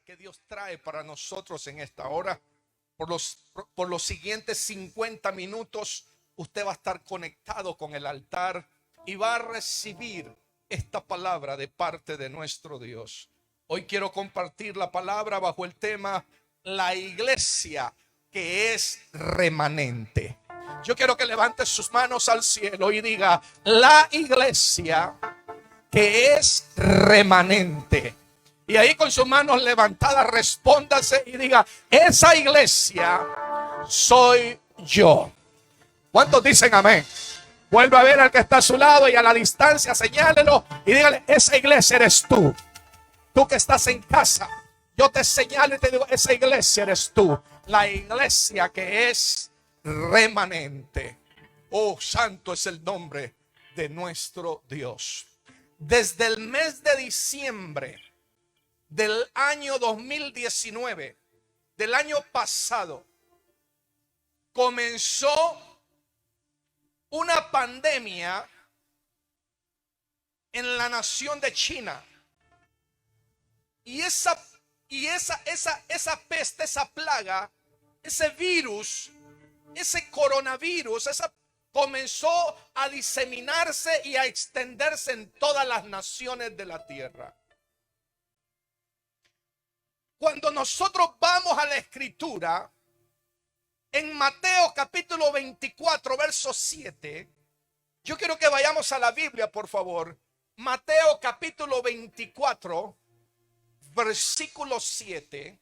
que Dios trae para nosotros en esta hora. Por los siguientes 50 minutos usted va a estar conectado con el altar y va a recibir esta palabra de parte de nuestro Dios. Hoy quiero compartir la palabra bajo el tema la iglesia que es remanente. Yo quiero que levante sus manos al cielo y diga: la iglesia que es remanente. Y ahí con sus manos levantadas respóndase y diga: esa iglesia soy yo. ¿Cuántos dicen amén? Vuelva a ver al que está a su lado y a la distancia señálelo y dígale: esa iglesia eres tú. Tú que estás en casa, yo te señalo y te digo: esa iglesia eres tú. La iglesia que es remanente. Oh, santo es el nombre de nuestro Dios. Desde el mes de diciembre del año 2019, del año pasado, comenzó una pandemia en la nación de China. Y esa peste, esa plaga, ese virus, ese coronavirus, comenzó a diseminarse y a extenderse en todas las naciones de la tierra. Cuando nosotros vamos a la escritura, en Mateo capítulo 24, verso 7, yo quiero que vayamos a la Biblia, por favor. Mateo capítulo 24, versículo 7.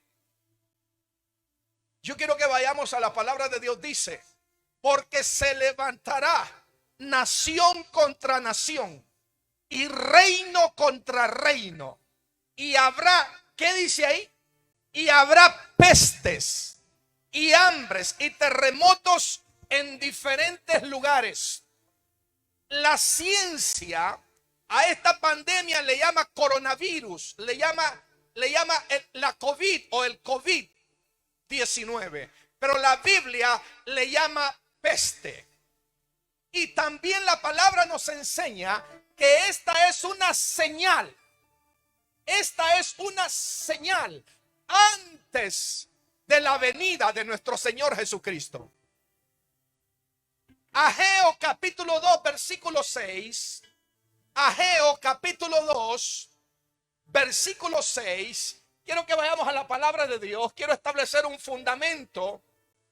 Yo quiero que vayamos a la palabra de Dios. Dice: porque se levantará nación contra nación y reino contra reino. Y habrá, ¿qué dice ahí? Y habrá pestes y hambres y terremotos en diferentes lugares. La ciencia a esta pandemia le llama coronavirus, le llama la COVID o el COVID-19. Pero la Biblia le llama peste. Y también la palabra nos enseña que esta es una señal. Esta es una señal antes de la venida de nuestro Señor Jesucristo. Ageo capítulo 2, versículo 6. Ageo capítulo 2, versículo 6. Quiero que vayamos a la palabra de Dios. Quiero establecer un fundamento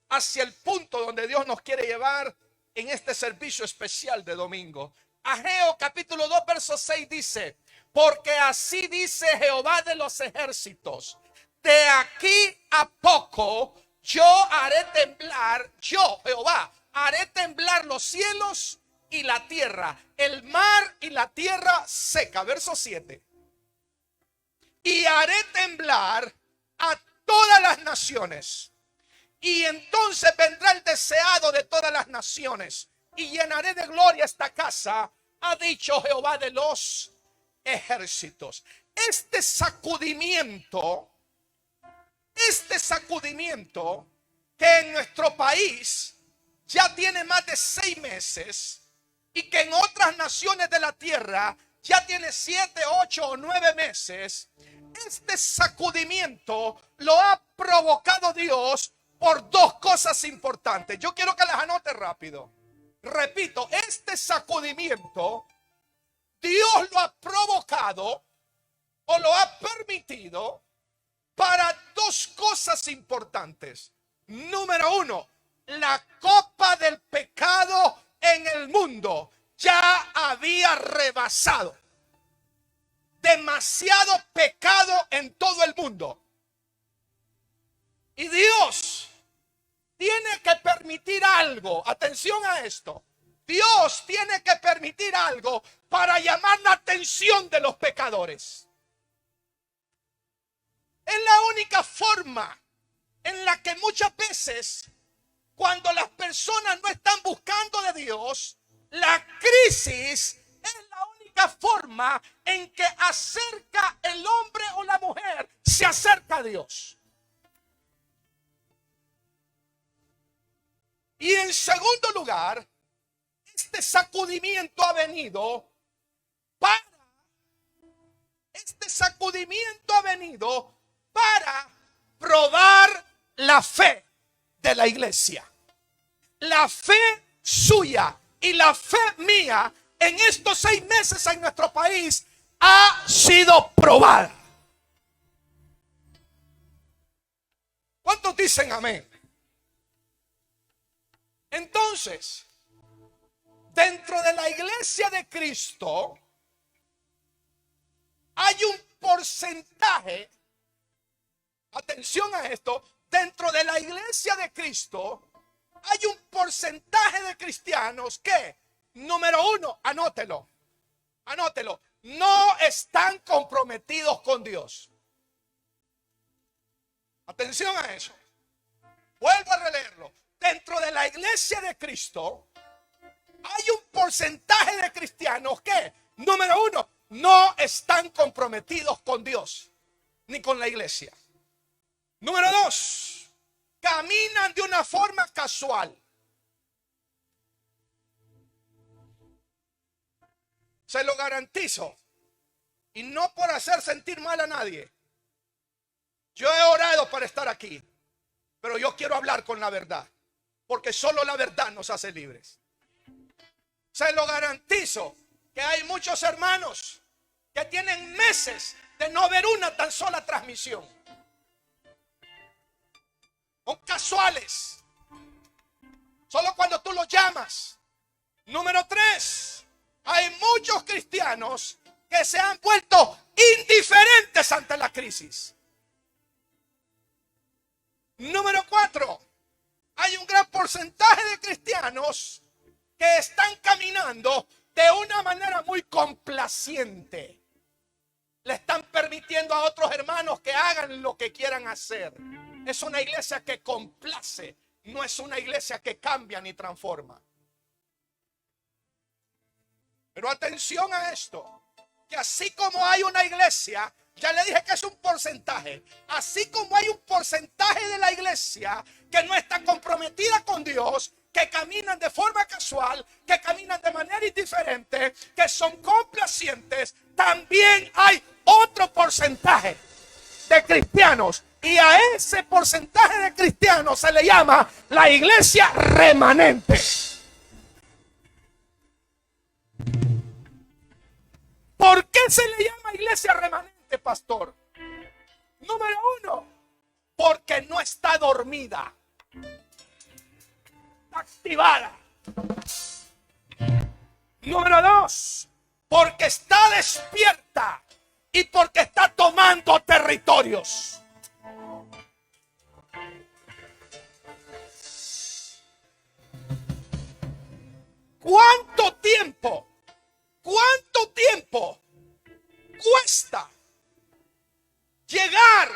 hacia el punto donde Dios nos quiere llevar en este servicio especial de domingo. Ageo capítulo 2, verso 6 dice: porque así dice Jehová de los ejércitos, de aquí a poco yo haré temblar, yo Jehová haré temblar los cielos y la tierra, el mar y la tierra seca. Verso 7. Y haré temblar a todas las naciones. Y entonces vendrá el deseado de todas las naciones y llenaré de gloria esta casa, ha dicho Jehová de los ejércitos. Este sacudimiento que en nuestro país ya tiene más de 6 meses y que en otras naciones de la tierra ya tiene 7, 8 o 9 meses. Este sacudimiento lo ha provocado Dios por dos cosas importantes. Yo quiero que las anote rápido. Repito, este sacudimiento Dios lo ha provocado o lo ha permitido para dos cosas importantes. Número 1, la copa del pecado en el mundo ya había rebasado. Demasiado pecado en todo el mundo. Y Dios tiene que permitir algo. Atención a esto. Dios tiene que permitir algo para llamar la atención de los pecadores. Es la única forma en la que muchas veces, cuando las personas no están buscando de Dios, la crisis es la única forma en que acerca el hombre o la mujer, se acerca a Dios. Y en segundo lugar, este sacudimiento ha venido para para probar la fe de la iglesia. La fe suya y la fe mía en estos 6 meses en nuestro país ha sido probada. ¿Cuántos dicen amén? Entonces, dentro de la iglesia de Cristo hay un porcentaje, atención a esto, dentro de la iglesia de Cristo hay un porcentaje de cristianos que, número 1, anótelo, no están comprometidos con Dios. Atención a eso. Vuelvo a releerlo. Dentro de la iglesia de Cristo hay un porcentaje de cristianos que, número 1, no están comprometidos con Dios ni con la iglesia. Número 2, caminan de una forma casual. Se lo garantizo. Y no por hacer sentir mal a nadie. Yo he orado para estar aquí, pero yo quiero hablar con la verdad, porque solo la verdad nos hace libres. Se lo garantizo que hay muchos hermanos que tienen meses de no ver una tan sola transmisión. Son casuales. Solo cuando tú los llamas. Número 3, hay muchos cristianos que se han vuelto indiferentes ante la crisis. Número 4, hay un gran porcentaje de cristianos que están caminando de una manera muy complaciente. Le están permitiendo a otros hermanos que hagan lo que quieran hacer. Es una iglesia que complace, no es una iglesia que cambia ni transforma. Pero atención a esto, que así como hay una iglesia, ya le dije que es un porcentaje, así como hay un porcentaje de la iglesia que no está comprometida con Dios, que caminan de forma casual, que caminan de manera indiferente, que son complacientes, también hay otro porcentaje de cristianos, y a ese porcentaje de cristianos se le llama la iglesia remanente. ¿Por qué se le llama iglesia remanente, pastor? Número 1, porque no está dormida, está activada. Número 2, porque está despierta y porque está tomando territorios. ¿Cuánto tiempo cuesta llegar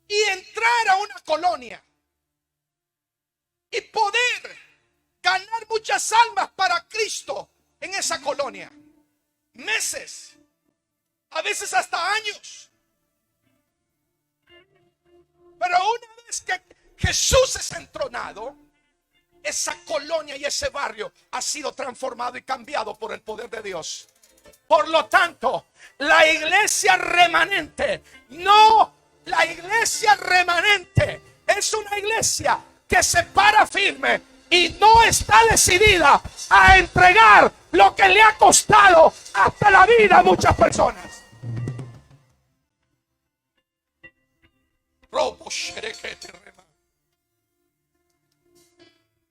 y entrar a una colonia y poder ganar muchas almas para Cristo en esa colonia? Meses, a veces hasta años. Pero una vez que Jesús es entronado, esa colonia y ese barrio ha sido transformado y cambiado por el poder de Dios. Por lo tanto, la iglesia remanente es una iglesia que se para firme y no está decidida a entregar lo que le ha costado hasta la vida a muchas personas.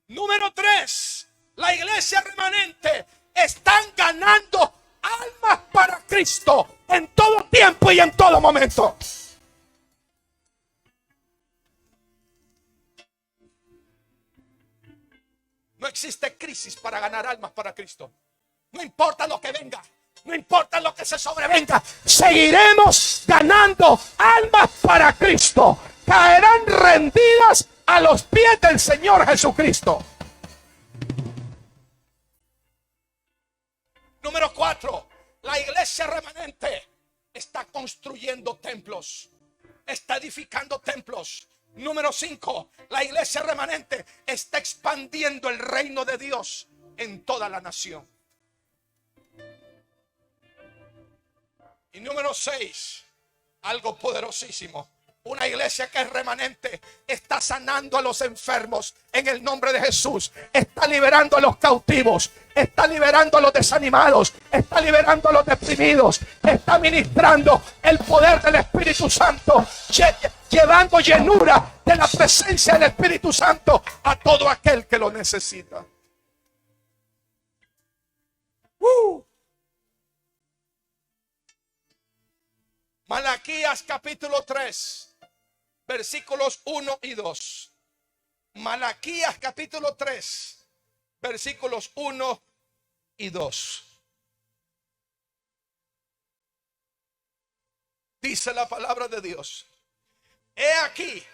Número 3, la iglesia remanente están ganando almas para Cristo en todo tiempo y en todo momento. No existe crisis para ganar almas para Cristo. No importa lo que venga, no importa lo que se sobrevenga, seguiremos ganando almas para Cristo. Caerán rendidas a los pies del Señor Jesucristo. Número 4, la iglesia remanente está construyendo templos, está edificando templos. Número 5, la iglesia remanente está expandiendo el reino de Dios en toda la nación. Y número 6, Algo poderosísimo. Una iglesia que es remanente está sanando a los enfermos en el nombre de Jesús. Está liberando a los cautivos. Está liberando a los desanimados. Está liberando a los deprimidos. Está ministrando el poder del Espíritu Santo. Llevando llenura de la presencia del Espíritu Santo a todo aquel que lo necesita. Malaquías capítulo 3, versículos 1 y 2. Malaquías capítulo 3, versículos 1 y 2. Dice la palabra de Dios: he aquí,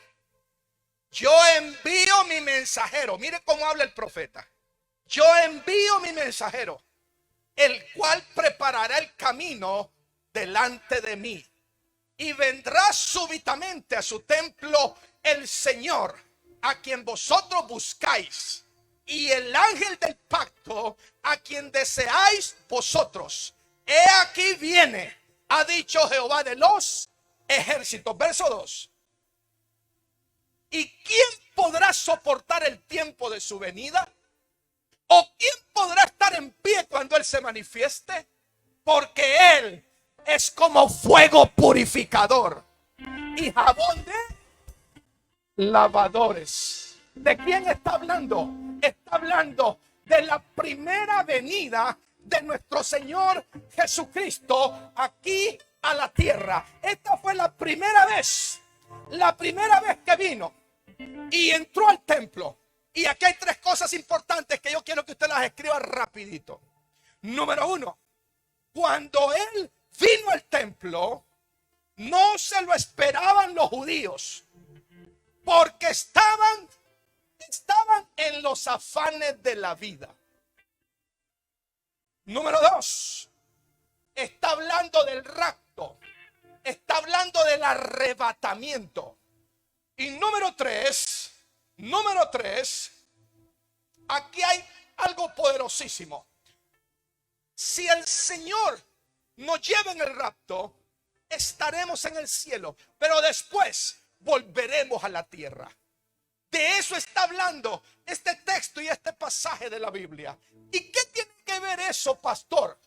yo envío mi mensajero. Mire cómo habla el profeta. Yo envío mi mensajero, el cual preparará el camino delante de mí. Y vendrá súbitamente a su templo el Señor, a quien vosotros buscáis, y el ángel del pacto, a quien deseáis vosotros. He aquí viene, ha dicho Jehová de los ejércitos. Verso 2. ¿Y quién podrá soportar el tiempo de su venida? ¿O quién podrá estar en pie cuando Él se manifieste? Porque Él es como fuego purificador y jabón de lavadores. ¿De quién está hablando? Está hablando de la primera venida de nuestro Señor Jesucristo aquí a la tierra. Esta fue la primera vez que vino y entró al templo. Y aquí hay tres cosas importantes que yo quiero que usted las escriba rapidito. Número 1, cuando Él vino al templo, no se lo esperaban los judíos, porque estaban en los afanes de la vida. Número 2, está hablando del rapto, está hablando del arrebatamiento. Y número 3, aquí hay algo poderosísimo. Si el Señor nos lleva en el rapto, estaremos en el cielo, pero después volveremos a la tierra. De eso está hablando este texto y este pasaje de la Biblia. ¿Y qué tiene que ver eso, pastor,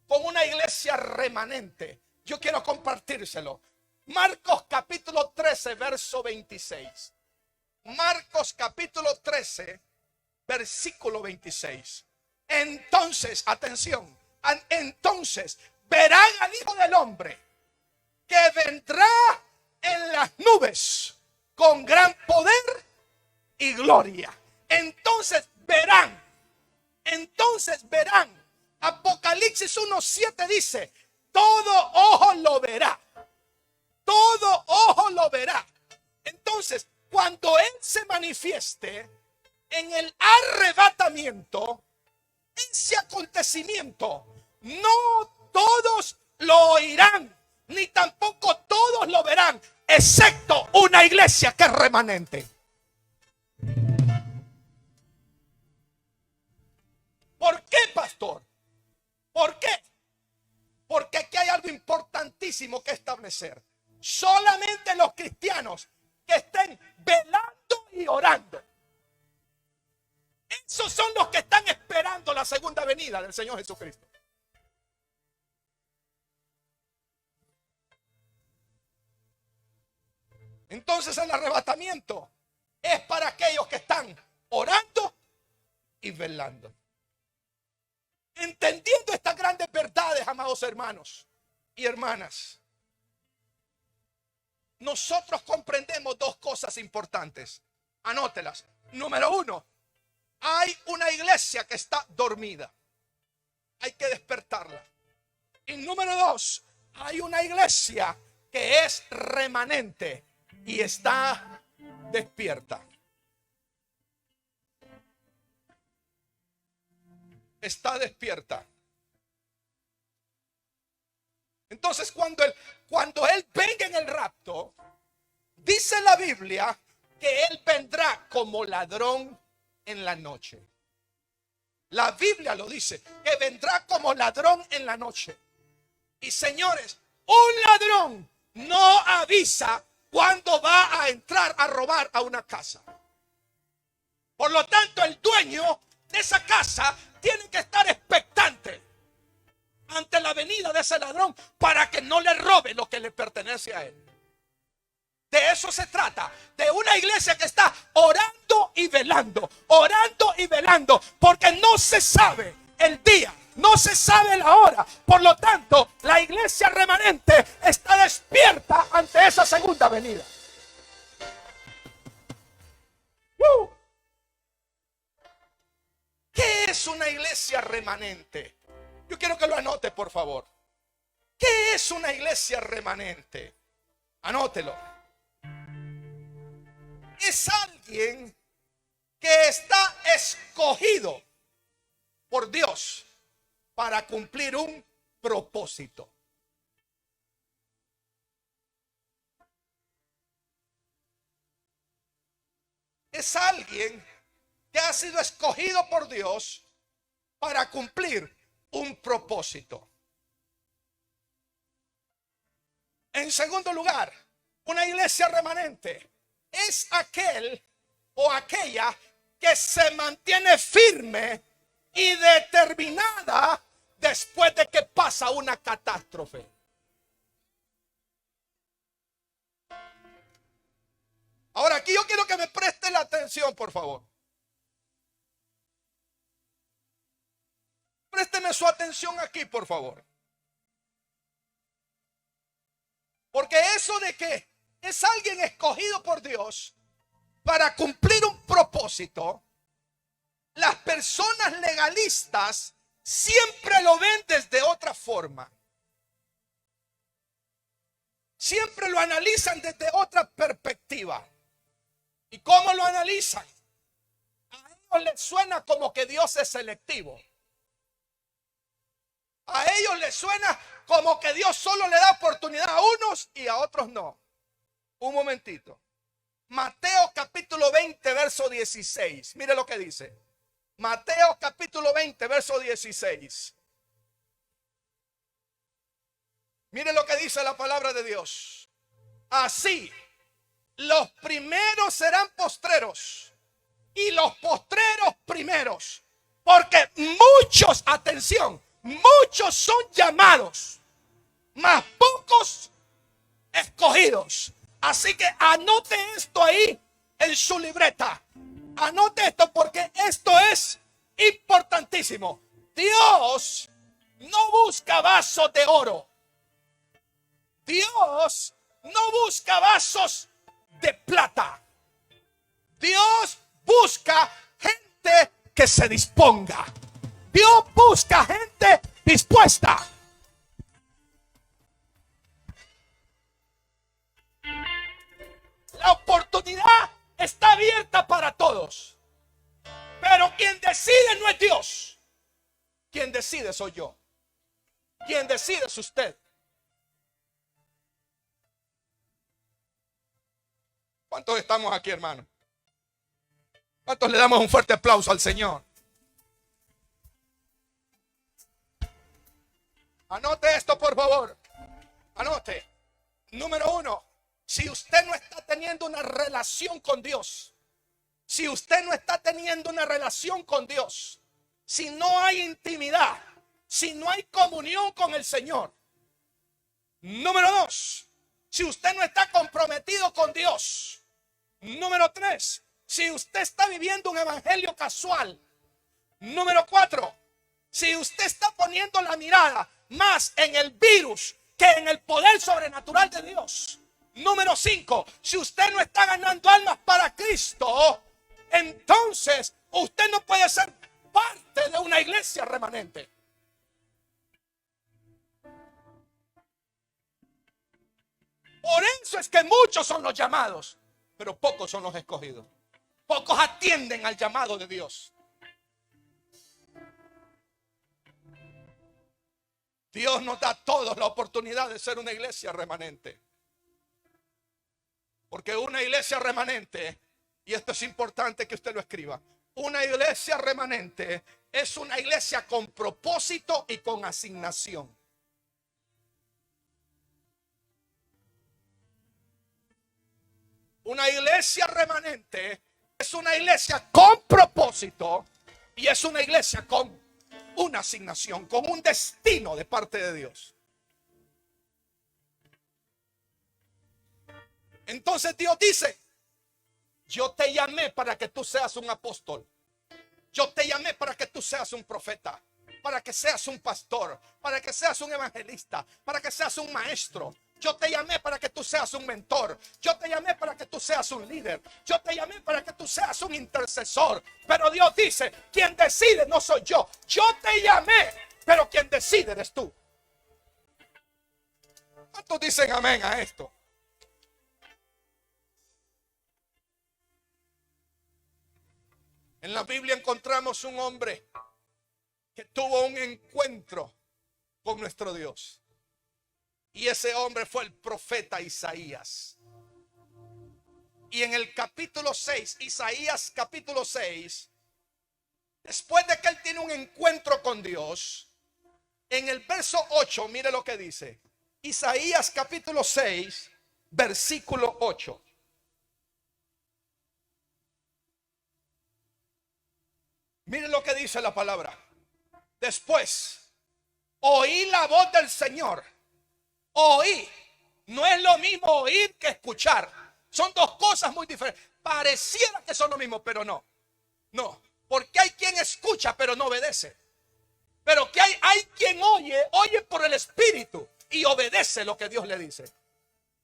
con una iglesia remanente? Yo quiero compartírselo. Marcos capítulo 13, verso 26. Marcos capítulo 13, versículo 26. Entonces, atención, entonces verán al Hijo del Hombre que vendrá en las nubes con gran poder y gloria. Entonces verán. Apocalipsis 1:7 dice: todo ojo lo verá. Todo ojo lo verá. Entonces, cuando Él se manifieste en el arrebatamiento, ese acontecimiento, no todos lo oirán, ni tampoco todos lo verán, excepto una iglesia que es remanente. ¿Por qué, pastor? ¿Por qué? Porque aquí hay algo importantísimo que establecer. Solamente los cristianos que estén velando y orando, esos son los que están esperando la segunda venida del Señor Jesucristo. Entonces el arrebatamiento es para aquellos que están orando y velando. Entendiendo estas grandes verdades, amados hermanos y hermanas, nosotros comprendemos dos cosas importantes. Anótelas. Número 1, hay una iglesia que está dormida. Hay que despertarla. Y número 2, hay una iglesia que es remanente y está despierta. Está despierta. Entonces, cuando él venga en el rapto, dice la Biblia que Él vendrá como ladrón en la noche. La Biblia lo dice, que vendrá como ladrón en la noche. Y señores, un ladrón no avisa cuándo va a entrar a robar a una casa. Por lo tanto, el dueño de esa casa tiene que estar expectante ante la venida de ese ladrón para que no le robe lo que le pertenece a él. De eso se trata, de una iglesia que está orando y velando, porque no se sabe el día, no se sabe la hora. Por lo tanto, la iglesia remanente está despierta ante esa segunda venida. ¿Qué es una iglesia remanente? Yo quiero que lo anote, por favor. ¿Qué es una iglesia remanente? Anótelo. Es alguien que está escogido por Dios para cumplir un propósito. Es alguien que ha sido escogido por Dios para cumplir un propósito. En segundo lugar, una iglesia remanente es aquel o aquella que se mantiene firme y determinada después de que pasa una catástrofe. Ahora, aquí yo quiero que me preste la atención, por favor. Présteme su atención aquí, por favor. Porque eso de que es alguien escogido por Dios para cumplir un propósito, las personas legalistas siempre lo ven desde otra forma. Siempre lo analizan desde otra perspectiva. ¿Y cómo lo analizan? A ellos les suena como que Dios es selectivo. A ellos les suena como que Dios solo le da oportunidad a unos y a otros no. Un momentito. Mateo capítulo 20, verso 16. Mire lo que dice. Mateo capítulo 20, verso 16. Mire lo que dice la palabra de Dios. Así, los primeros serán postreros y los postreros primeros. Porque muchos, atención, muchos son llamados, mas pocos escogidos. Así que anote esto ahí en su libreta. Anote esto porque esto es importantísimo. Dios no busca vasos de oro. Dios no busca vasos de plata. Dios busca gente que se disponga. Dios busca gente dispuesta. La oportunidad está abierta para todos. Pero quien decide no es Dios. Quien decide soy yo. Quien decide es usted. ¿Cuántos estamos aquí, hermano? ¿Cuántos le damos un fuerte aplauso al Señor? Anote esto, por favor. Anote. Número 1. Si usted no está teniendo una relación con Dios, si usted no está teniendo una relación con Dios, si no hay intimidad, si no hay comunión con el Señor. Número 2. Si usted no está comprometido con Dios. Número 3. Si usted está viviendo un evangelio casual. Número 4. Si usted está poniendo la mirada más en el virus que en el poder sobrenatural de Dios. Número 5. Si usted no está ganando almas para Cristo, entonces usted no puede ser parte de una iglesia remanente. Por eso es que muchos son los llamados, pero pocos son los escogidos. Pocos atienden al llamado de Dios. Dios nos da a todos la oportunidad de ser una iglesia remanente. Porque una iglesia remanente, y esto es importante que usted lo escriba, una iglesia remanente es una iglesia con propósito y con asignación. Una iglesia remanente es una iglesia con propósito y es una iglesia con una asignación, con un destino de parte de Dios. Entonces Dios dice: yo te llamé para que tú seas un apóstol. Yo te llamé para que tú seas un profeta, para que seas un pastor, para que seas un evangelista, para que seas un maestro. Yo te llamé para que tú seas un mentor. Yo te llamé para que tú seas un líder. Yo te llamé para que tú seas un intercesor. Pero Dios dice: quien decide no soy yo. Yo te llamé, pero quien decide eres tú. ¿Cuántos dicen amén a esto? En la Biblia encontramos un hombre que tuvo un encuentro con nuestro Dios. Y ese hombre fue el profeta Isaías. Y en el capítulo 6, Isaías capítulo 6, después de que él tiene un encuentro con Dios, en el verso 8, mire lo que dice. Isaías capítulo 6, versículo 8. Mire lo que dice la palabra. Después, oí la voz del Señor. Oí. No es lo mismo oír que escuchar. Son dos cosas muy diferentes. Pareciera que son lo mismo, pero no. No. Porque hay quien escucha, pero no obedece. Pero que hay quien oye por el Espíritu y obedece lo que Dios le dice.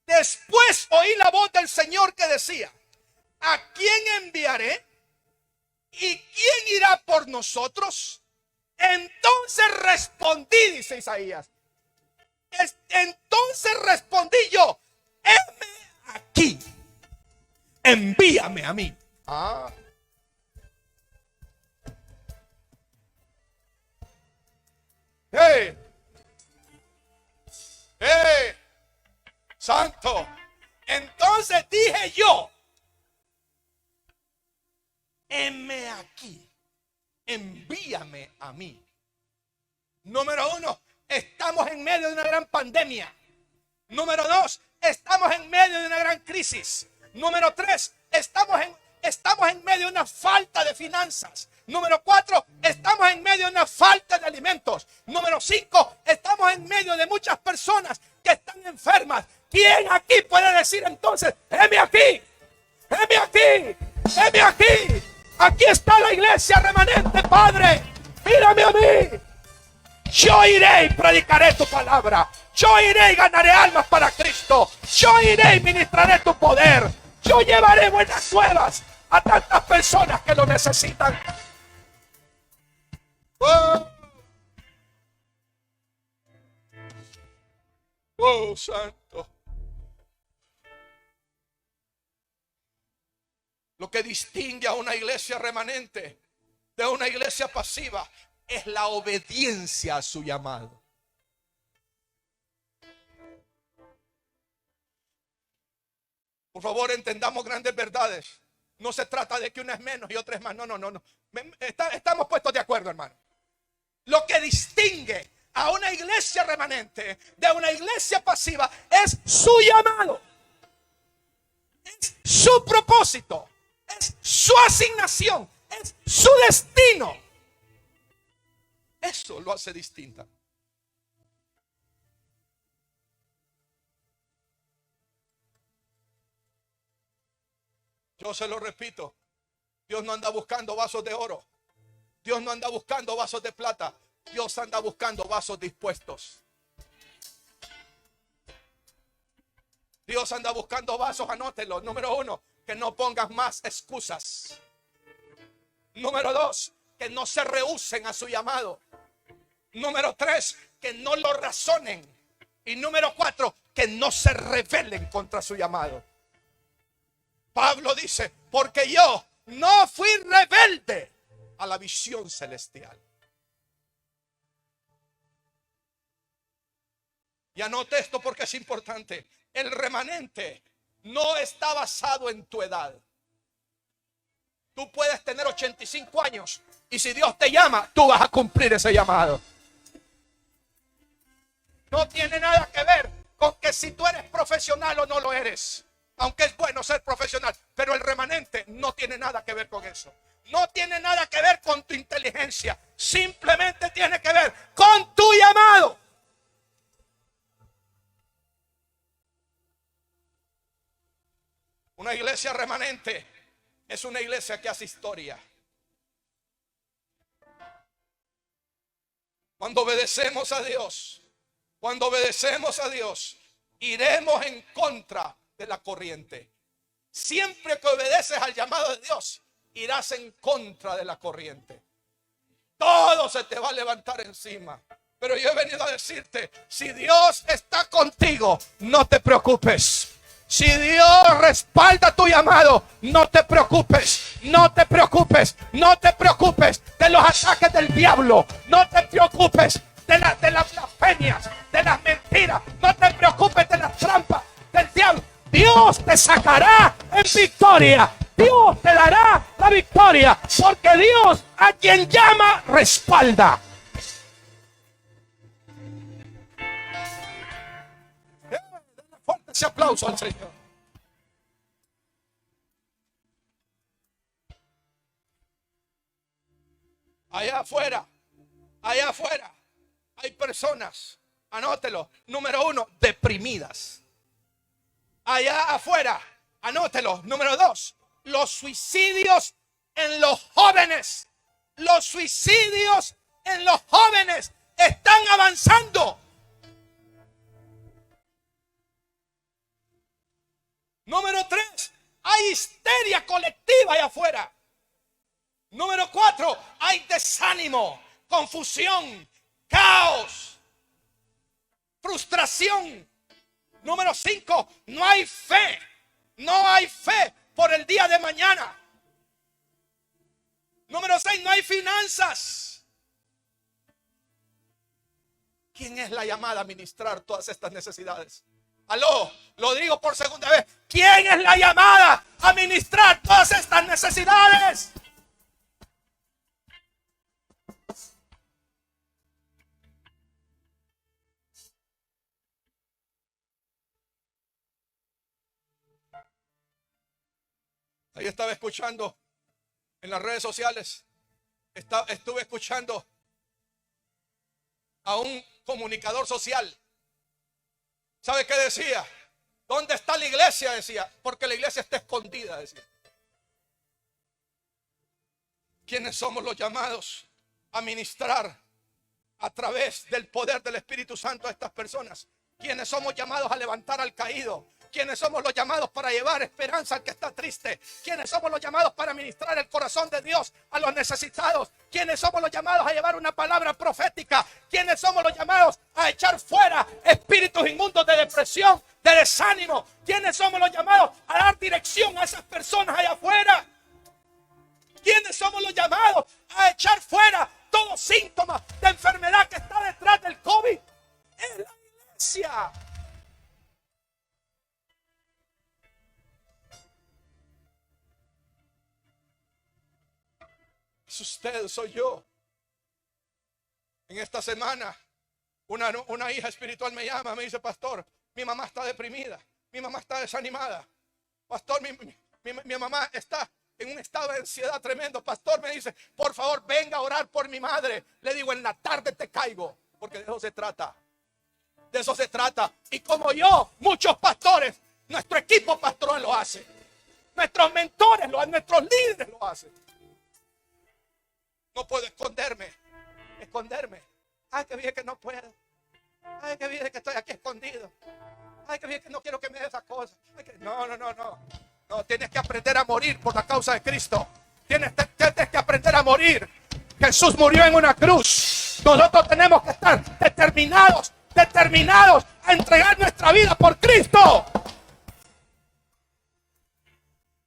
Después oí la voz del Señor que decía: ¿a quién enviaré? ¿Y quién irá por nosotros? Entonces respondí, dice Isaías. Entonces respondí yo: heme aquí, envíame a mí. Hey, santo. Entonces dije yo: heme aquí, envíame a mí. Número 1, estamos en medio de una gran pandemia. Número 2, estamos en medio de una gran crisis. Número 3, estamos en medio de una falta de finanzas. Número 4, estamos en medio de una falta de alimentos. Número 5, estamos en medio de muchas personas que están enfermas. ¿Quién aquí puede decir entonces: heme aquí, heme aquí, heme aquí? Aquí está la iglesia remanente, Padre. Mírame a mí. Yo iré y predicaré tu palabra. Yo iré y ganaré almas para Cristo. Yo iré y ministraré tu poder. Yo llevaré buenas nuevas a tantas personas que lo necesitan. Oh, oh, santo. Lo que distingue a una iglesia remanente de una iglesia pasiva es la obediencia a su llamado. Por favor, entendamos grandes verdades. No se trata de que una es menos y otra es más. No. Estamos puestos de acuerdo, hermano. Lo que distingue a una iglesia remanente de una iglesia pasiva es su llamado. Es su propósito. Es su asignación. Es su destino. Eso lo hace distinta. Yo se lo repito: Dios no anda buscando vasos de oro. Dios no anda buscando vasos de plata. Dios anda buscando vasos dispuestos. Dios anda buscando vasos, anótelo. Número 1, que no pongan más excusas. Número 2, que no se rehúsen a su llamado. Número 3, que no lo razonen. Y número 4, que no se rebelen contra su llamado. Pablo dice: porque yo no fui rebelde a la visión celestial. Y anote esto porque es importante. El remanente no está basado en tu edad. Tú puedes tener 85 años y si Dios te llama, tú vas a cumplir ese llamado. No tiene nada que ver con que si tú eres profesional o no lo eres. aunque es bueno ser profesional, pero el remanente no tiene nada que ver con eso. No tiene nada que ver con tu inteligencia. Simplemente tiene que ver con tu llamado. Una iglesia remanente es una iglesia que hace historia. Cuando obedecemos a Dios, iremos en contra de la corriente. Siempre que obedeces al llamado de Dios, irás en contra de la corriente. Todo se te va a levantar encima. Pero yo he venido a decirte, si Dios está contigo, no te preocupes. Si Dios respalda tu llamado, no te preocupes, no te preocupes, no te preocupes de los ataques del diablo, no te preocupes de las blasfemias, de las mentiras, no te preocupes de las trampas del diablo. Dios te sacará en victoria, Dios te dará la victoria, porque Dios a quien llama respalda. Fuerte ese aplauso al Señor. Allá afuera hay personas, anótelo, número 1, deprimidas. Allá afuera, anótelo, número 2, los suicidios en los jóvenes. Los suicidios en los jóvenes están avanzando. Número 3, hay histeria colectiva allá afuera. Número 4, hay desánimo, confusión, caos, frustración. Número 5, no hay fe. No hay fe por el día de mañana. Número 6, no hay finanzas. ¿Quién es la llamada a ministrar todas estas necesidades? Aló, lo digo por segunda vez. ¿Quién es la llamada a ministrar todas estas necesidades? Ahí estaba escuchando en las redes sociales, estuve escuchando a un comunicador social. ¿Sabe qué decía? ¿Dónde está la iglesia? Decía, porque la iglesia está escondida, decía. ¿Quiénes somos los llamados a ministrar a través del poder del Espíritu Santo a estas personas? ¿Quiénes somos llamados a levantar al caído? ¿Quiénes somos los llamados para llevar esperanza al que está triste? ¿Quiénes somos los llamados para ministrar el corazón de Dios a los necesitados? ¿Quiénes somos los llamados a llevar una palabra profética? ¿Quiénes somos los llamados a echar fuera espíritus inmundos de depresión, de desánimo? ¿Quiénes somos los llamados a dar dirección a esas personas allá afuera? ¿Quiénes somos los llamados a echar fuera todo síntoma de enfermedad que está detrás del COVID? Es la iglesia. Es usted, soy yo. En esta semana, una hija espiritual me llama, me dice, pastor, mi mamá está deprimida, mi mamá está desanimada. Pastor, mi mamá está en un estado de ansiedad tremendo. Pastor, me dice, por favor, venga a orar por mi madre. Le digo, en la tarde te caigo, porque de eso se trata. De eso se trata. Y como yo, muchos pastores, nuestro equipo pastoral lo hace. Nuestros mentores lo hacen, nuestros líderes lo hacen. No puedo esconderme. Ay, que bien que no puedo. Ay, que bien que estoy aquí escondido. Ay, que bien que no quiero que me dé esas cosas. No. No, tienes que aprender a morir por la causa de Cristo. Tienes que aprender a morir. Jesús murió en una cruz. Nosotros tenemos que estar determinados a entregar nuestra vida por Cristo.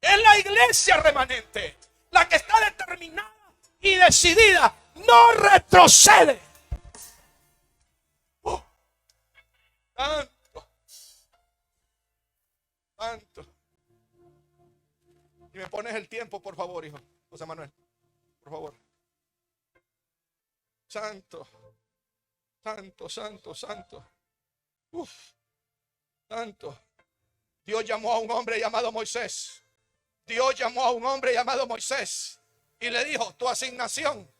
Es la iglesia remanente la que está determinada y decidida, no retrocede. Santo. Y me pones el tiempo, por favor, hijo José Manuel, por favor. Santo. Santo. Dios llamó a un hombre llamado Moisés. Dios llamó a un hombre llamado Moisés y le dijo: tu asignación,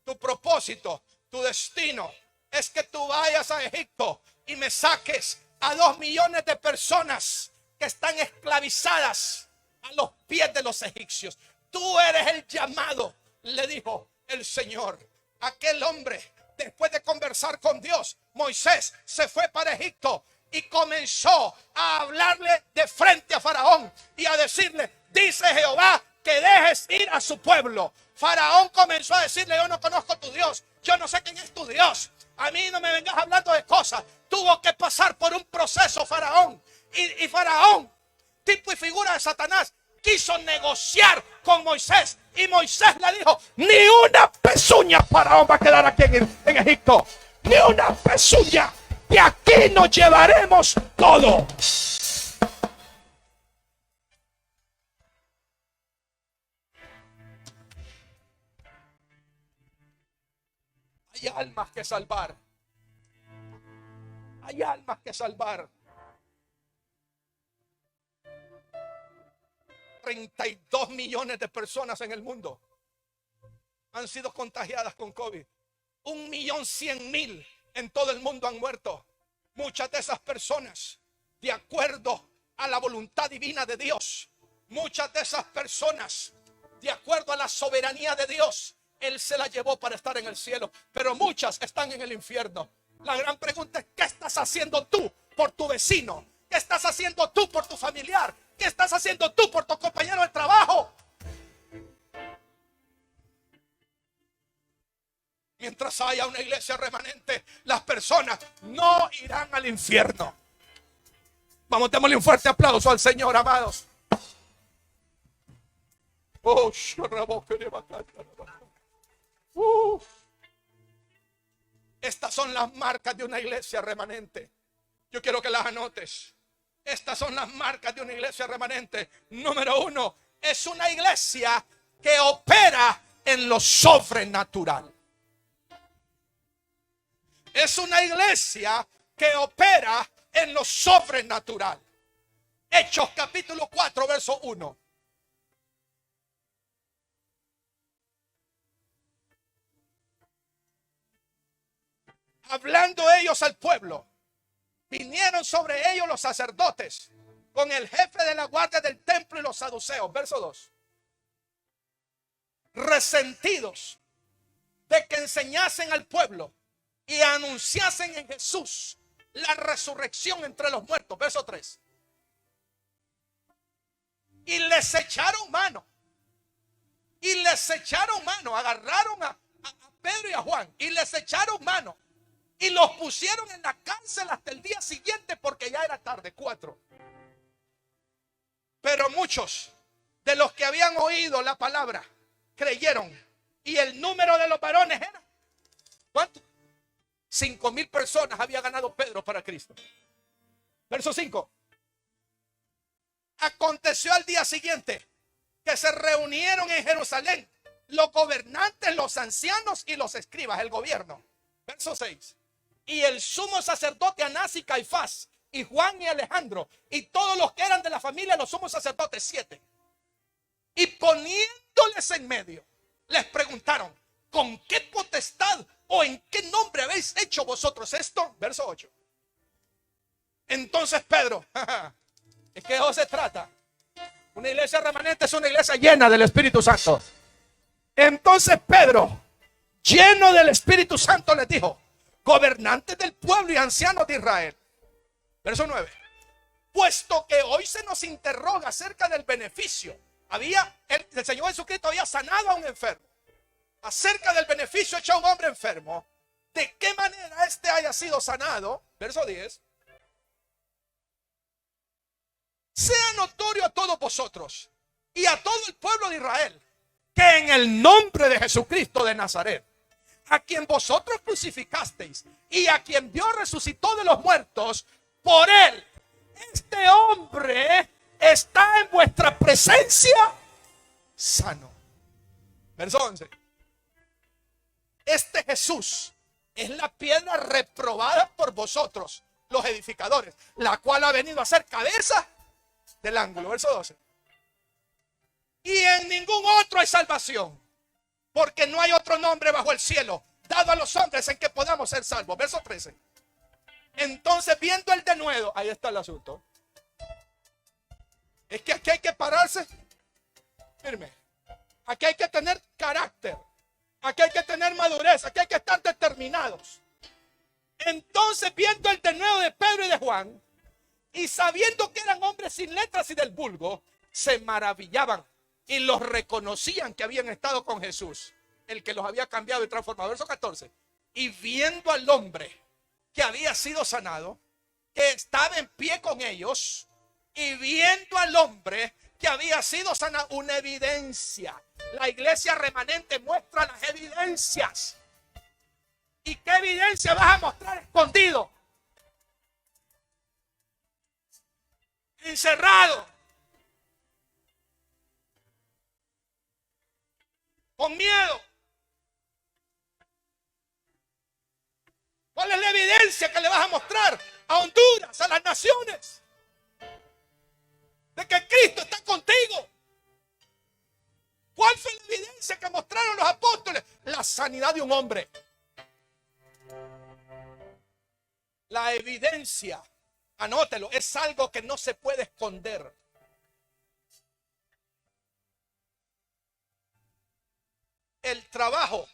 tu propósito, tu destino es que tú vayas a Egipto y me saques a 2 millones de personas que están esclavizadas a los pies de los egipcios. Tú eres el llamado, le dijo el Señor. Aquel hombre, después de conversar con Dios, Moisés se fue para Egipto y comenzó a hablarle de frente a Faraón y a decirle: dice Jehová que dejes ir a su pueblo. Faraón comenzó a decirle: yo no conozco tu Dios, yo no sé quién es tu Dios, a mí no me vengas hablando de cosas. Tuvo que pasar por un proceso Faraón, y Faraón, tipo y figura de Satanás, quiso negociar con Moisés, y Moisés le dijo: ni una pezuña Faraón va a quedar aquí en Egipto, ni una pezuña, y aquí nos llevaremos todo. Hay almas que salvar. Hay almas que salvar. 32 millones de personas en el mundo han sido contagiadas con COVID. 1.100.000 en todo el mundo han muerto. Muchas de esas personas, de acuerdo a la voluntad divina de Dios, muchas de esas personas, de acuerdo a la soberanía de Dios, Él se las llevó para estar en el cielo, pero muchas están en el infierno. La gran pregunta es: ¿qué estás haciendo tú por tu vecino? ¿Qué estás haciendo tú por tu familiar? ¿Qué estás haciendo tú por tu compañero de trabajo? Mientras haya una iglesia remanente, las personas no irán al infierno. Vamos, démosle un fuerte aplauso al Señor, amados. Estas son las marcas de una iglesia remanente. Yo quiero que las anotes. Estas son las marcas de una iglesia remanente. Número 1, es una iglesia que opera en lo sobrenatural. Es una iglesia que opera en lo sobrenatural. Hechos capítulo 4, verso 1. Hablando ellos al pueblo, vinieron sobre ellos los sacerdotes con el jefe de la guardia del templo y los saduceos. Verso 2. Resentidos de que enseñasen al pueblo y anunciasen en Jesús la resurrección entre los muertos. Verso 3. Y les echaron mano. Y les echaron mano. Agarraron a Pedro y a Juan. Y les echaron mano. Y los pusieron en la cárcel hasta el día siguiente, porque ya era tarde. 4. Pero muchos de los que habían oído la palabra creyeron. Y el número de los varones era: ¿cuánto? 5,000 personas había ganado Pedro para Cristo. Verso 5. Aconteció al día siguiente que se reunieron en Jerusalén los gobernantes, los ancianos y los escribas, el gobierno. Verso 6. Y el sumo sacerdote Anás y Caifás, y Juan y Alejandro, y todos los que eran de la familia de los sumos sacerdotes. 7. Y poniéndoles en medio, les preguntaron: ¿con qué potestad o en qué nombre habéis hecho vosotros esto? Verso 8. Entonces Pedro, es que de eso se trata. Una iglesia remanente es una iglesia llena del Espíritu Santo. Entonces Pedro, lleno del Espíritu Santo, les dijo: gobernantes del pueblo y ancianos de Israel. Verso 9. Puesto que hoy se nos interroga acerca del beneficio. El Señor Jesucristo había sanado a un enfermo. Acerca del beneficio hecho a un hombre enfermo. ¿De qué manera este haya sido sanado? Verso 10. Sea notorio a todos vosotros y a todo el pueblo de Israel que en el nombre de Jesucristo de Nazaret, a quien vosotros crucificasteis y a quien Dios resucitó de los muertos, por él, este hombre está en vuestra presencia sano. Verso 11. Este Jesús es la piedra reprobada por vosotros, los edificadores, la cual ha venido a ser cabeza del ángulo, verso 12. Y en ningún otro hay salvación, porque no hay otro nombre bajo el cielo dado a los hombres en que podamos ser salvos. Verso 13. Entonces, viendo el denuedo, ahí está el asunto. Es que aquí hay que pararse firme. Aquí hay que tener carácter. Aquí hay que tener madurez. Aquí hay que estar determinados. Entonces, viendo el denuedo de Pedro y de Juan, y sabiendo que eran hombres sin letras y del vulgo, se maravillaban y los reconocían que habían estado con Jesús, el que los había cambiado y transformado. Verso 14. Y viendo al hombre que había sido sanado, que estaba en pie con ellos, y viendo al hombre que había sido sanado, una evidencia. La iglesia remanente muestra las evidencias. ¿Y qué evidencia vas a mostrar escondido? Encerrado. Con miedo. ¿Cuál es la evidencia que le vas a mostrar a Honduras, a las naciones? De que Cristo está contigo. ¿Cuál fue la evidencia que mostraron los apóstoles? La sanidad de un hombre. La evidencia, anótelo, es algo que no se puede esconder. El trabajo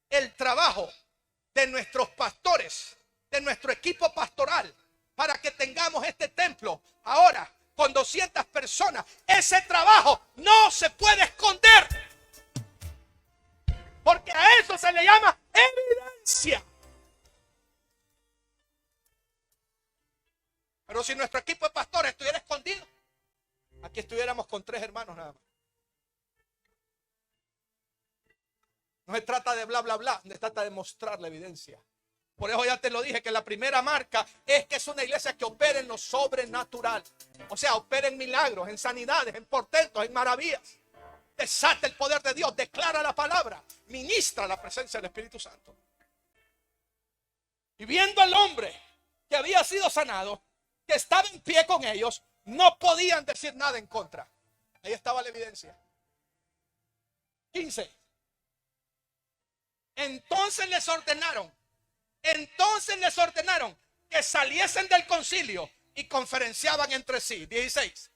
de nuestros pastores, de nuestro equipo pastoral, para que tengamos este templo ahora con 200 personas, ese trabajo no se puede esconder, porque a eso se le llama evidencia. Pero si nuestro equipo de pastores estuviera escondido, aquí estuviéramos con 3 hermanos nada más. No se trata de bla, bla, bla, se trata de mostrar la evidencia. Por eso ya te lo dije, que la primera marca es que es una iglesia que opera en lo sobrenatural. O sea, opera en milagros, en sanidades, en portentos, en maravillas. Desata el poder de Dios, declara la palabra, ministra la presencia del Espíritu Santo. Y viendo al hombre que había sido sanado, que estaba en pie con ellos, no podían decir nada en contra. Ahí estaba la evidencia. 15. Entonces les ordenaron que saliesen del concilio y conferenciaban entre sí. 16.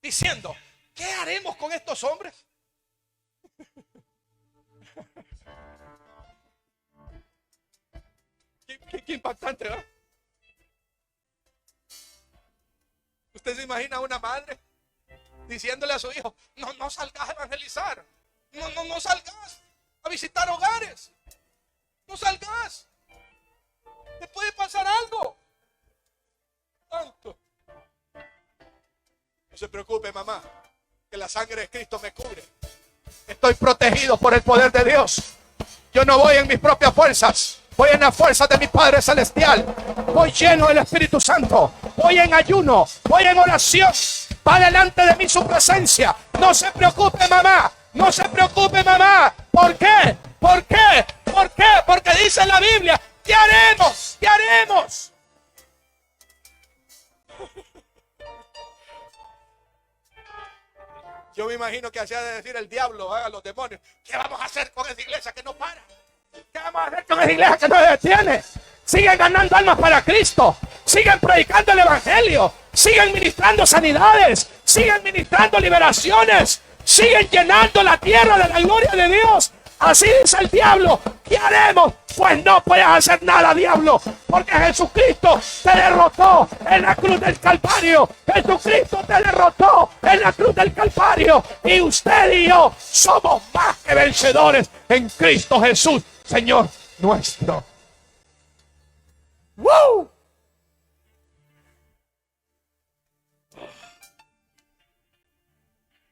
Diciendo, ¿qué haremos con estos hombres? Qué impactante, ¿verdad? ¿Usted se imagina a una madre diciéndole a su hijo, no salgas a evangelizar, no salgas a visitar hogares, no salgas, te puede pasar algo? Tanto. No se preocupe, mamá, que la sangre de Cristo me cubre. Estoy protegido por el poder de Dios. Yo no voy en mis propias fuerzas, voy en las fuerzas de mi Padre Celestial. Voy lleno del Espíritu Santo, voy en ayuno, voy en oración. Va delante de mí su presencia. No se preocupe, mamá, no se preocupe, mamá. ¿Por qué? ¿Por qué? ¿Por qué? Porque dice la Biblia, ¿qué haremos? ¿Qué haremos? Yo me imagino que hacía de decir el diablo a los demonios, ¿qué vamos a hacer con esa iglesia que no para? ¿Qué vamos a hacer con esa iglesia que no se detiene? Siguen ganando almas para Cristo, siguen predicando el evangelio, siguen ministrando sanidades, siguen ministrando liberaciones, siguen llenando la tierra de la gloria de Dios. Así dice el diablo, ¿qué haremos? Pues no puedes hacer nada, diablo, porque Jesucristo te derrotó en la cruz del Calvario. Jesucristo te derrotó en la cruz del Calvario, y usted y yo somos más que vencedores en Cristo Jesús, Señor nuestro. ¡Woo!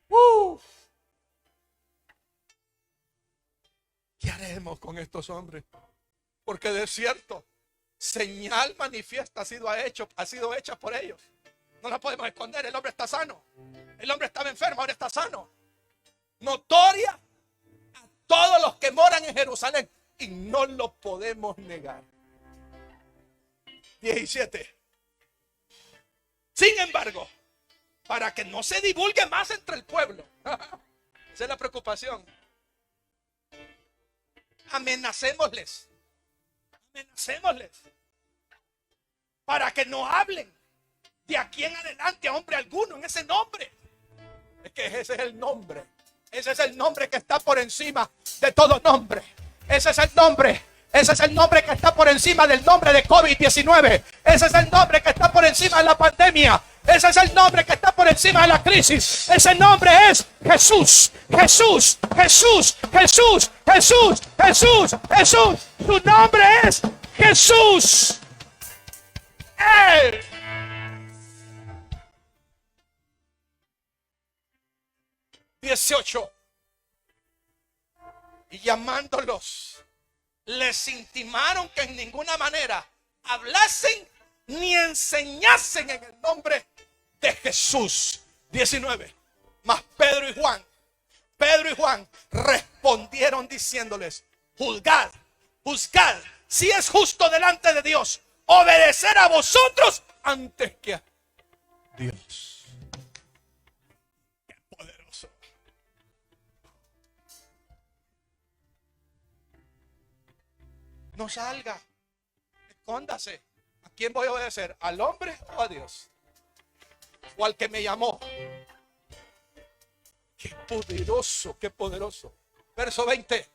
¡Woo! ¿Qué haremos con estos hombres? Porque de cierto, señal manifiesta ha sido hecha por ellos. No la podemos esconder. El hombre está sano. El hombre estaba enfermo, ahora está sano. Notoria a todos los que moran en Jerusalén, y no lo podemos negar. 17. Sin embargo, para que no se divulgue más entre el pueblo. Esa es la preocupación. Amenacémosles. Amenacémosles. Para que no hablen de aquí en adelante a hombre alguno en ese nombre. Es que ese es el nombre. Ese es el nombre que está por encima de todo nombre. Ese es el nombre. Ese es el nombre que está por encima del nombre de COVID-19. Ese es el nombre que está por encima de la pandemia. Ese es el nombre que está por encima de la crisis. Ese nombre es Jesús. Jesús. Jesús. Jesús. Jesús. Jesús. Jesús. Su nombre es Jesús. ¡Ey! 18. Y llamándolos, les intimaron que en ninguna manera hablasen ni enseñasen en el nombre de Jesús. 19. Mas Pedro y Juan respondieron diciéndoles: juzgad, si es justo delante de Dios obedecer a vosotros antes que a Dios. Qué poderoso. No salga, escóndase. ¿A quién voy a obedecer? ¿Al hombre o a Dios? ¿O al que me llamó? Qué poderoso, qué poderoso. Verso 20.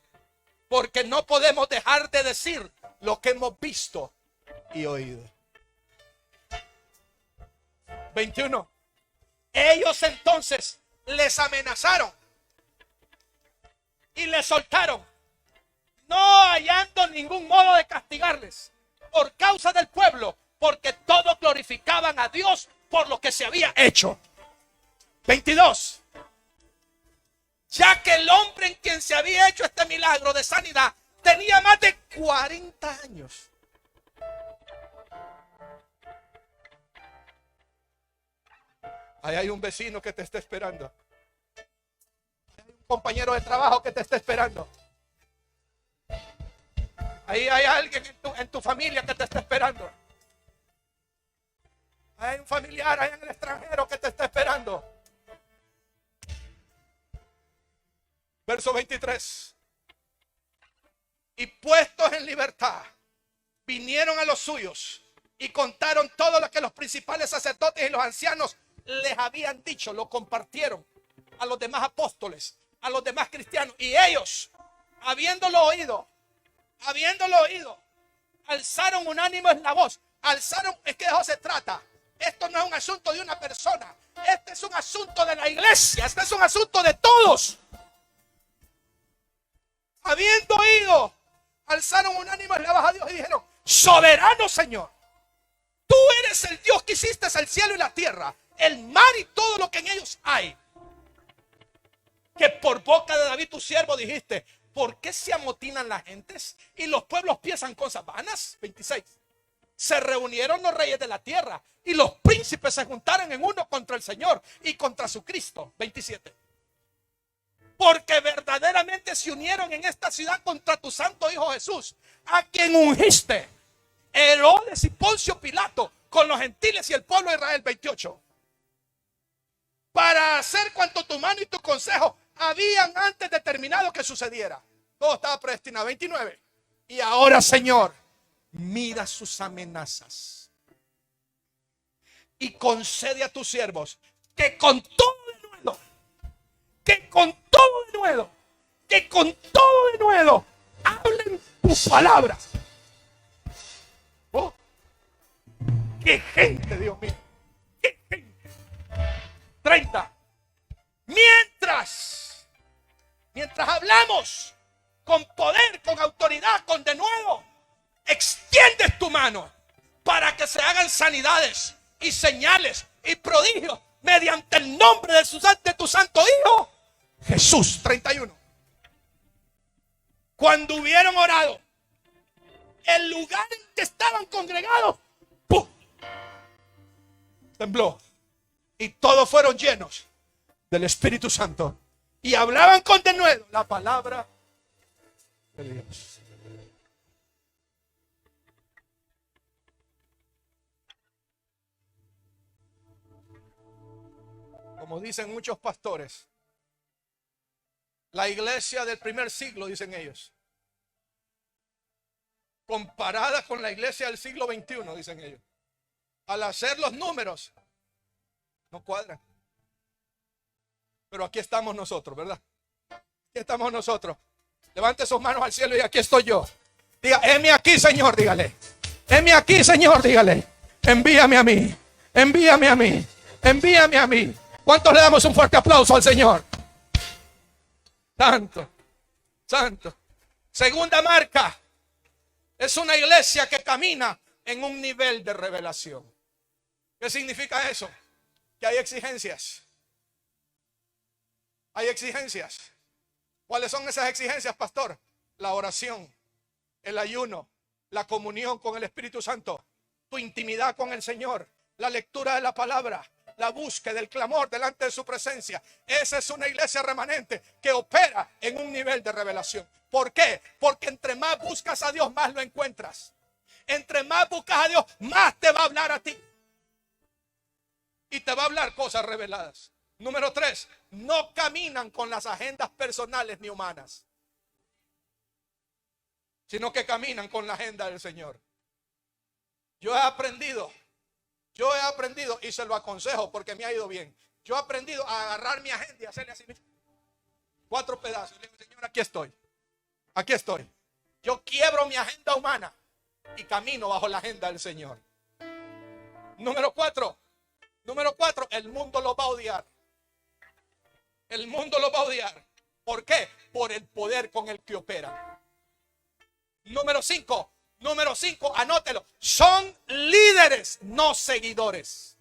Porque no podemos dejar de decir lo que hemos visto y oído. 21. Ellos entonces les amenazaron y les soltaron, no hallando ningún modo de castigarles por causa del pueblo, porque todos glorificaban a Dios por lo que se había hecho. 22. Ya que el hombre en quien se había hecho este milagro de sanidad tenía más de 40 años. Ahí hay un vecino que te está esperando. Ahí hay un compañero de trabajo que te está esperando. Ahí hay alguien en tu familia que te está esperando. Hay un familiar ahí en el extranjero que te está esperando. Verso 23. Y puestos en libertad, vinieron a los suyos y contaron todo lo que los principales sacerdotes y los ancianos les habían dicho. Lo compartieron a los demás apóstoles, a los demás cristianos. Y ellos, habiéndolo oído, alzaron unánimes la voz. Es que de eso se trata. Esto no es un asunto de una persona. Este es un asunto de la iglesia. Este es un asunto de todos. Habiendo oído, alzaron unánimes la voz a Dios y dijeron: soberano Señor, tú eres el Dios que hiciste el cielo y la tierra, el mar y todo lo que en ellos hay. Que por boca de David tu siervo dijiste: ¿por qué se amotinan las gentes y los pueblos piensan cosas vanas? 26. Se reunieron los reyes de la tierra y los príncipes se juntaron en uno contra el Señor y contra su Cristo. 27. Porque verdaderamente se unieron en esta ciudad contra tu santo Hijo Jesús, a quien ungiste, Herodes y Poncio Pilato, con los gentiles y el pueblo de Israel. 28. Para hacer cuanto tu mano y tu consejo habían antes determinado que sucediera. Todo estaba predestinado. 29. Y ahora, Señor, mira sus amenazas y concede a tus siervos que con todo denuedo, hablen tus palabras. Oh, qué gente, Dios mío, qué gente. 30. Mientras hablamos con poder, con autoridad, con denuedo, extiendes tu mano para que se hagan sanidades y señales y prodigios mediante el nombre de tu santo Hijo Jesús. 31. Cuando hubieron orado, el lugar en que estaban congregados, ¡pum!, tembló y todos fueron llenos del Espíritu Santo y hablaban con denuedo la palabra de Dios. como dicen muchos pastores, la iglesia del primer siglo, dicen ellos, comparada con la iglesia del siglo XXI, dicen ellos, al hacer los números, no cuadran. Pero aquí estamos nosotros, ¿verdad? Aquí estamos nosotros. Levante sus manos al cielo y aquí estoy yo. Diga, heme aquí, Señor, dígale. Heme aquí, Señor, dígale. Envíame a mí. Envíame a mí. Envíame a mí. ¿Cuántos le damos un fuerte aplauso al Señor? Santo, santo. Segunda marca. Es una iglesia que camina en un nivel de revelación. ¿Qué significa eso? Que hay exigencias. Hay exigencias. ¿Cuáles son esas exigencias, pastor? La oración, el ayuno, la comunión con el Espíritu Santo, tu intimidad con el Señor, la lectura de la palabra, la búsqueda, el clamor delante de su presencia. Esa es una iglesia remanente que opera en un nivel de revelación. ¿Por qué? Porque entre más buscas a Dios, más lo encuentras. Entre más buscas a Dios, más te va a hablar a ti. Y te va a hablar cosas reveladas. Número 3, no caminan con las agendas personales ni humanas, sino que caminan con la agenda del Señor. Yo he aprendido y se lo aconsejo porque me ha ido bien. Yo he aprendido a agarrar mi agenda y hacerle así 4 pedazos. Le digo, Señor, aquí estoy. Aquí estoy. Yo quiebro mi agenda humana y camino bajo la agenda del Señor. Número 4, el mundo lo va a odiar. El mundo lo va a odiar. ¿Por qué? Por el poder con el que opera. Número 5, anótelo. Son líderes, no seguidores.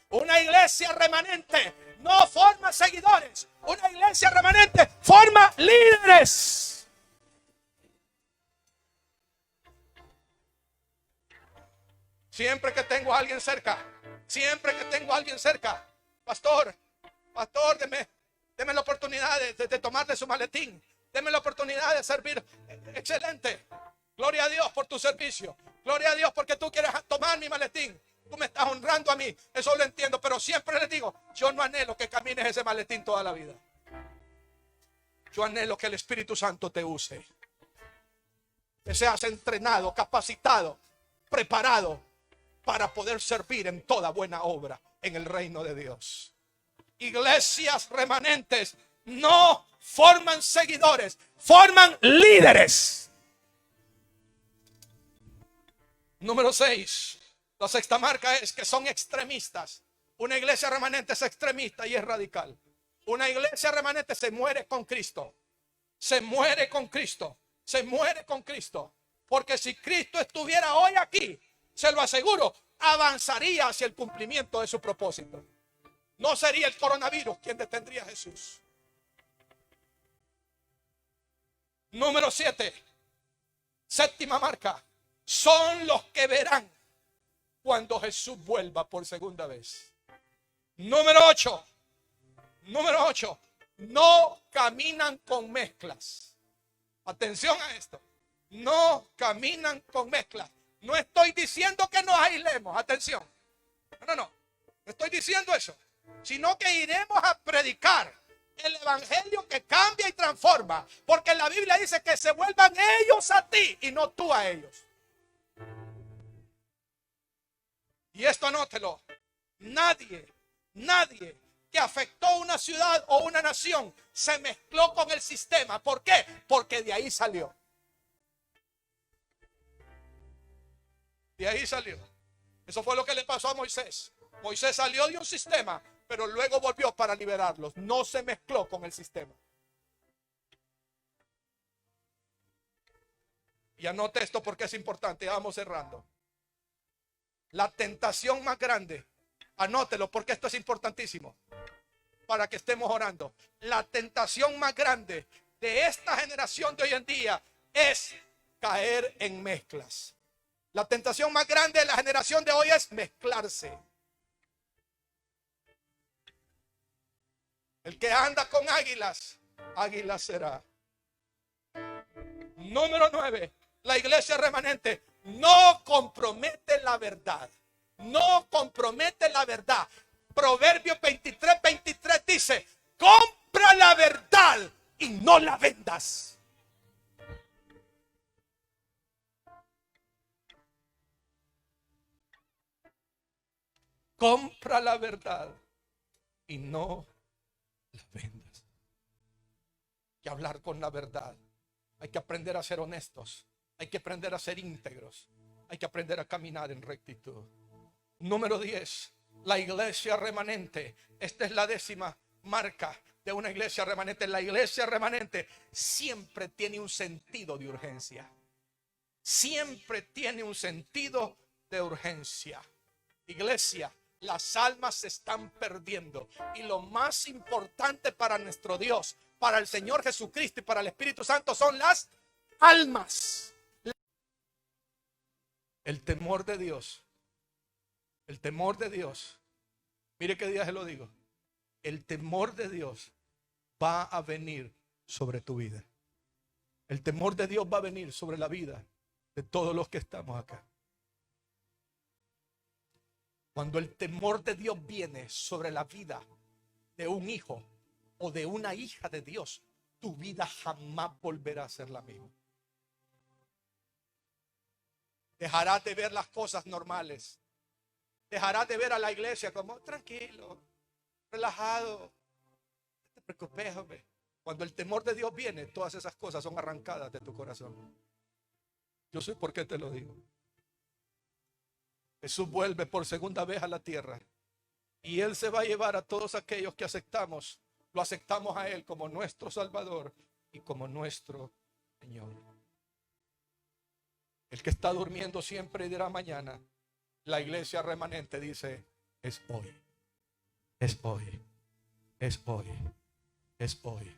Una iglesia remanente no forma seguidores. Una iglesia remanente forma líderes. Siempre que tengo a alguien cerca, pastor, deme la oportunidad de tomarle su maletín. Deme la oportunidad de servir. Excelente. Gloria a Dios por tu servicio. Gloria a Dios porque tú quieres tomar mi maletín. Tú me estás honrando a mí. Eso lo entiendo. Pero siempre les digo, yo no anhelo que camines ese maletín toda la vida. Yo anhelo que el Espíritu Santo te use. Que seas entrenado, capacitado, preparado para poder servir en toda buena obra en el reino de Dios. Iglesias remanentes no forman seguidores, forman líderes. Número 6, la sexta marca es que son extremistas. Una iglesia remanente es extremista y es radical. Una iglesia remanente se muere con Cristo. Se muere con Cristo. Se muere con Cristo. Porque si Cristo estuviera hoy aquí, se lo aseguro, avanzaría hacia el cumplimiento de su propósito. No sería el coronavirus quien detendría a Jesús. Número 7, séptima marca, son los que verán cuando Jesús vuelva por segunda vez. Número 8, no caminan con mezclas. Atención a esto, no caminan con mezclas. No estoy diciendo que nos aislemos, atención. No estoy diciendo eso. Sino que iremos a predicar el evangelio que cambia y transforma. Porque la Biblia dice que se vuelvan ellos a ti y no tú a ellos. Y esto anótelo. Nadie que afectó una ciudad o una nación se mezcló con el sistema. ¿Por qué? Porque de ahí salió. De ahí salió. Eso fue lo que le pasó a Moisés. Moisés salió de un sistema, pero luego volvió para liberarlos. No se mezcló con el sistema. Y anote esto porque es importante. Ya vamos cerrando. La tentación más grande, anótelo porque esto es importantísimo para que estemos orando. La tentación más grande de esta generación de hoy en día es caer en mezclas. La tentación más grande de la generación de hoy es mezclarse. El que anda con águilas, águila será. Número 9, la iglesia remanente no compromete la verdad. No compromete la verdad. Proverbios 23:23 dice: compra la verdad y no la vendas. Compra la verdad y no la vendas. Hay que hablar con la verdad. Hay que aprender a ser honestos. Hay que aprender a ser íntegros. Hay que aprender a caminar en rectitud. Número 10. La iglesia remanente. Esta es la 10ª marca de una iglesia remanente. La iglesia remanente siempre tiene un sentido de urgencia. Siempre tiene un sentido de urgencia. Iglesia, las almas se están perdiendo. Y lo más importante para nuestro Dios, para el Señor Jesucristo y para el Espíritu Santo son las almas. El temor de Dios. El temor de Dios. Mire qué día se lo digo. El temor de Dios va a venir sobre tu vida. El temor de Dios va a venir sobre la vida de todos los que estamos acá. Cuando el temor de Dios viene sobre la vida de un hijo o de una hija de Dios, tu vida jamás volverá a ser la misma. Dejarás de ver las cosas normales. Dejarás de ver a la iglesia como tranquilo, relajado. No te preocupes, hombre. Cuando el temor de Dios viene, todas esas cosas son arrancadas de tu corazón. Yo sé por qué te lo digo. Jesús vuelve por segunda vez a la tierra y Él se va a llevar a todos aquellos que aceptamos. Lo aceptamos a Él como nuestro Salvador y como nuestro Señor. El que está durmiendo siempre dirá mañana. La iglesia remanente dice: es hoy, es hoy, es hoy, es hoy.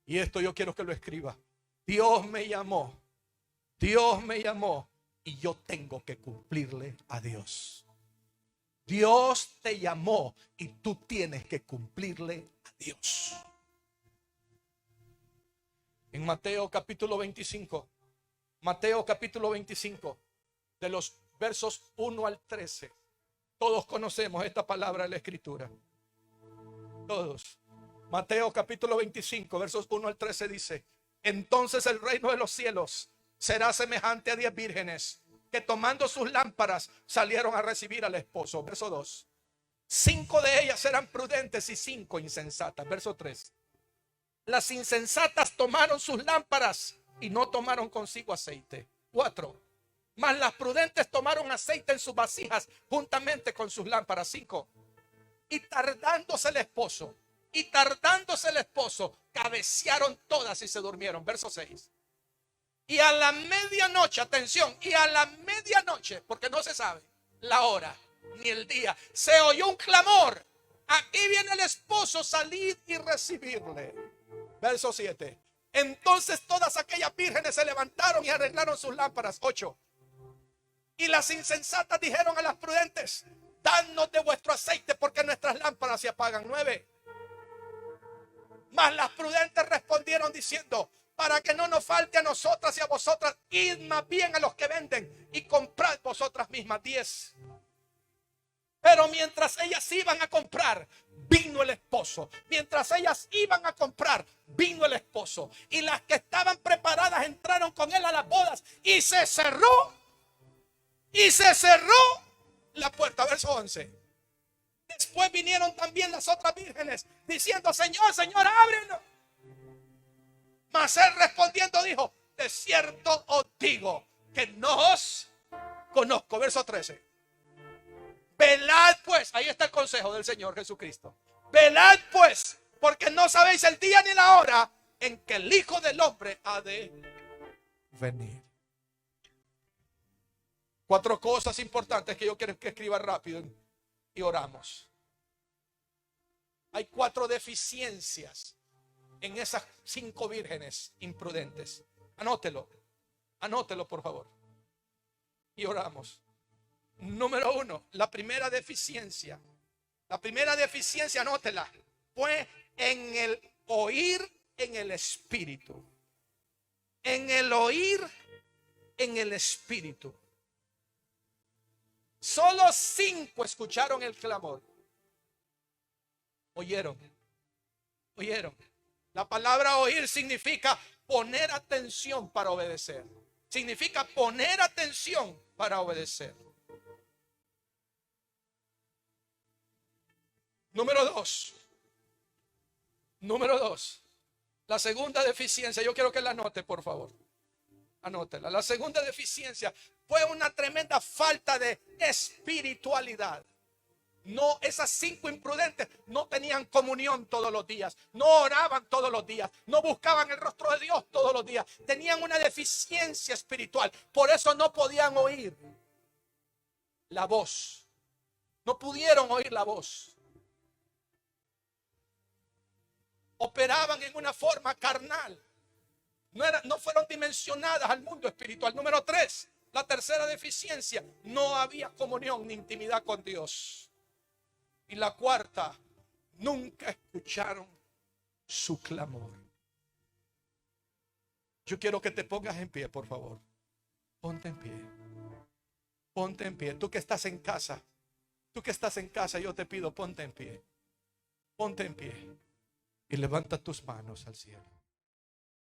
Y esto yo quiero que lo escriba. Dios me llamó y yo tengo que cumplirle a Dios. Dios te llamó y tú tienes que cumplirle a Dios. En Mateo capítulo 25, de los versos 1 al 13, todos conocemos esta palabra de la Escritura. Todos. Mateo capítulo 25, versos 1 al 13 dice: entonces el reino de los cielos será semejante a 10 vírgenes que tomando sus lámparas salieron a recibir al esposo. Verso 2. 5 de ellas eran prudentes y 5 insensatas. Verso 3. Las insensatas tomaron sus lámparas y no tomaron consigo aceite. 4. Mas las prudentes tomaron aceite en sus vasijas juntamente con sus lámparas. 5. Y tardándose el esposo, cabecearon todas y se durmieron. Verso 6. Y a la medianoche, atención, y a la medianoche, porque no se sabe la hora ni el día, se oyó un clamor: aquí viene el esposo, salid y recibirle. Verso 7. Entonces todas aquellas vírgenes se levantaron y arreglaron sus lámparas. 8. Y las insensatas dijeron a las prudentes: danos de vuestro aceite porque nuestras lámparas se apagan. 9. Mas las prudentes respondieron diciendo: para que no nos falte a nosotras y a vosotras, id más bien a los que venden y comprad vosotras mismas. 10. Pero mientras ellas iban a comprar, vino el esposo. Mientras ellas iban a comprar, vino el esposo. Y las que estaban preparadas entraron con él a las bodas y se cerró la puerta. Verso 11. Después vinieron también las otras vírgenes diciendo: Señor, Señor, ábrenos. Mas él respondiendo dijo: de cierto os digo que no os conozco. Verso 13. Velad pues, ahí está el consejo del Señor Jesucristo. Velad pues, porque no sabéis el día ni la hora en que el Hijo del Hombre ha de venir. 4 cosas importantes que yo quiero que escriba rápido y oramos. Hay 4 deficiencias en esas 5 vírgenes imprudentes. Anótelo por favor. Y oramos. Número 1, la primera deficiencia, anótela, fue en el oír en el Espíritu. En el oír en el Espíritu. Solo 5 escucharon el clamor. Oyeron, oyeron. La palabra oír significa poner atención para obedecer. Significa poner atención para obedecer. Número dos. Número dos. La segunda deficiencia. Yo quiero que la anote, por favor. Anótela. La segunda deficiencia fue una tremenda falta de espiritualidad. No, esas 5 imprudentes no tenían comunión todos los días, no oraban todos los días, no buscaban el rostro de Dios todos los días. Tenían una deficiencia espiritual, por eso no podían oír la voz. No pudieron oír la voz. Operaban en una forma carnal. No fueron dimensionadas al mundo espiritual. Número 3, la tercera deficiencia, no había comunión ni intimidad con Dios. Y la cuarta, nunca escucharon su clamor. Yo quiero que te pongas en pie, por favor. Ponte en pie. Ponte en pie. Tú que estás en casa. Tú que estás en casa, yo te pido, ponte en pie. Ponte en pie. Y levanta tus manos al cielo.